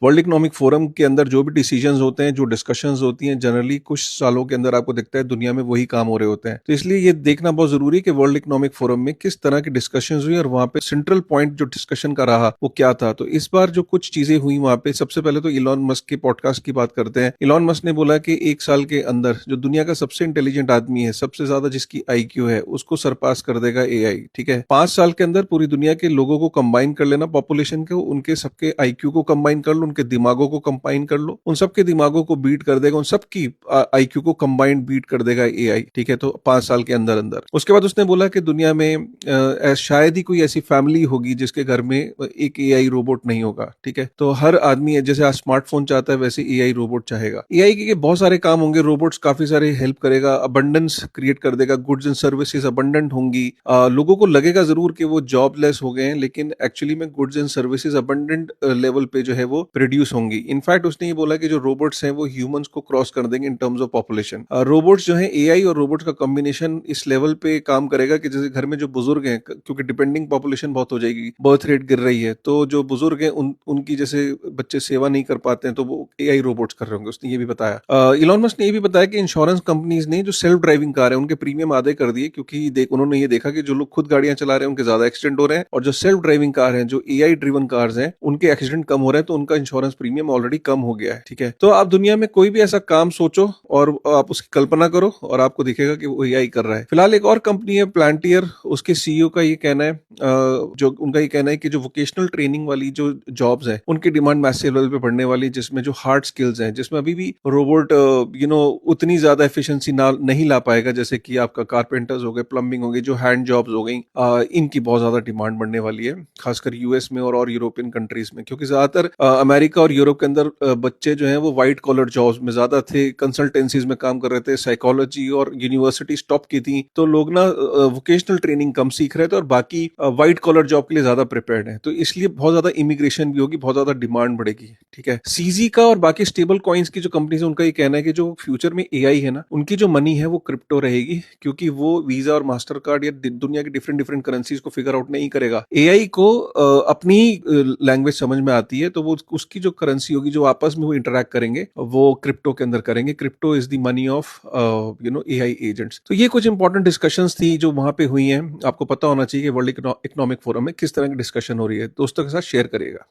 World economic forum के अंदर जो भी डिसीजंस होते हैं, जो डिस्कशंस होती हैं, जनरली कुछ सालों के अंदर आपको दिखता है दुनिया में वही काम हो रहे होते हैं। तो इसलिए ये देखना बहुत जरूरी है कि वर्ल्ड इकोनॉमिक फोरम में किस तरह की डिस्कशंस हुई और वहां पे सेंट्रल पॉइंट जो डिस्कशन का रहा वो क्या था। तो इस बार जो कुछ चीजें हुई वहां पे, सबसे पहले तो इलॉन मस्क के पॉडकास्ट की बात करते हैं। इलॉन मस्क ने बोला कि एक साल के अंदर जो दुनिया का सबसे इंटेलिजेंट आदमी है, सबसे ज्यादा जिसकी आईक्यू है, उसको सरपास कर देगा एआई। ठीक है, 5 साल के अंदर पूरी दुनिया के लोगों को कंबाइन कर लेना, पॉपुलेशन को, उनके सबके आईक्यू को कंबाइन कर लो, उनके दिमागों को कंबाइन कर लो, उन सबके दिमागों को बीट कर देगा, उन सबकी आईक्यू को कंबाइंड बीट कर देगा एआई। ठीक है, तो 5 साल के अंदर अंदर। उसके बाद उसने बोला कि दुनिया में शायद ही कोई ऐसी फैमिली होगी जिसके घर में एक एआई रोबोट नहीं होगा। ठीक है, तो हर आदमी जैसे आज स्मार्टफोन चाहता है वैसे एआई रोबोट चाहेगा। एआई के बहुत सारे काम होंगे, रोबोट्स काफी सारे हेल्प करेगा, अबंडेंस क्रिएट कर देगा, गुड्स एंड सर्विसेज अबंडेंट होंगी। लोगों को लगेगा जरूर कि वो जॉबलेस हो गए हैं, लेकिन एक्चुअली में goods and services abundant level पे जो है वो प्रोड्यूस होंगी। इनफैक्ट उसने ये बोला कि जो रोबोट्स हैं वो ह्यूमंस को क्रॉस कर देंगे in terms of population. Robots जो है, एआई और रोबोट्स का कॉम्बिनेशन इस लेवल पे काम करेगा कि जैसे घर में जो बुजुर्ग हैं, क्योंकि डिपेंडिंग पॉपुलेशन बहुत हो जाएगी, बर्थ रेट गिर रही है, तो जो बुजुर्ग हैं उनकी जैसे बच्चे सेवा नहीं कर पाते हैं तो वो एआई रोबोट्स कर रहे होंगे, उसने ये भी बताया। इलॉन मस्क ने ये भी बताया कि इंश्योरेंस कंपनीज ने जो सेल्फ ड्राइविंग कार है उनके प्रीमियम आधे कर दिए, क्योंकि उन्होंने ये देखा कि जो लोग खुद गाड़ियां चला रहे हैं उनके ज्यादा एक्सीडेंट हो रहे हैं, और जो सेल्फ ड्राइविंग कार हैं, जो एआई ड्रिवन कार्स हैं, उनके एक्सीडेंट कम हो रहे हैं, तो उनका इंश्योरेंस प्रीमियम ऑलरेडी कम हो गया है। ठीक है, तो आप दुनिया में कोई भी ऐसा काम सोचो और आप उसकी कल्पना करो और आपको दिखेगा कि वो एआई कर रहा है। फिलहाल एक और कंपनी है प्लांटियर, उसके सीईओ का ये कहना है, जो उनका ये कहना है कि जो वोकेशनल ट्रेनिंग वाली जो जॉब्स हैं उनकी डिमांड मैसिव लेवल पे बढ़ने वाली, जिसमें जो हार्ड स्किल्स हैं, जिसमें अभी भी रोबोट उतनी ज्यादा एफिशिएंसी ना नहीं ला पाएगा, जैसे कि आपका कारपेंटर्स हो गए, प्लम्बिंग हो गई, जो हैंड जॉब्स हो गई, इनकी बहुत ज्यादा डिमांड बढ़ने वाली है, खासकर यूएस में और यूरोपियन कंट्रीज में, क्योंकि ज्यादातर अमेरिका और यूरोप के अंदर बच्चे जो हैं वो व्हाइट कॉलर जॉब्स में ज्यादा थे, कंसल्टेंसीज में काम कर रहे थे, साइकोलॉजी और यूनिवर्सिटी स्टॉप की थी, तो लोग ना वोकेशनल ट्रेनिंग कम सीख रहे थे और बाकी व्हाइट कॉलर जॉब के लिए ज्यादा प्रिपेयर्ड है। तो इसलिए बहुत ज्यादा इमिग्रेशन भी होगी, बहुत ज्यादा डिमांड बढ़ेगी। ठीक है, सीजी का और बाकी स्टेबल कॉइन्स की जो कंपनीज है उनका ये कहना है कि जो फ्यूचर में एआई है ना, उनकी जो मनी है वो क्रिप्टो रहेगी, क्योंकि वो वीजा और मास्टर कार्ड या दुनिया की डिफरेंट डिफरेंट करेंसीज को फिगर आउट नहीं करेगा। एआई को अपनी लैंग्वेज समझ में आती है, तो वो उसकी जो करेंसी होगी, जो आपस में वो इंटरेक्ट करेंगे, वो क्रिप्टो के अंदर करेंगे। Crypto is the money of AI agents. तो ये कुछ इंपॉर्टेंट डिस्कशंस थी जो वहां पे हुई हैं। आपको पता होना चाहिए कि वर्ल्ड इकोनॉमिक फोरम में किस तरह की डिस्कशन हो रही है। दोस्तों के साथ शेयर करिएगा।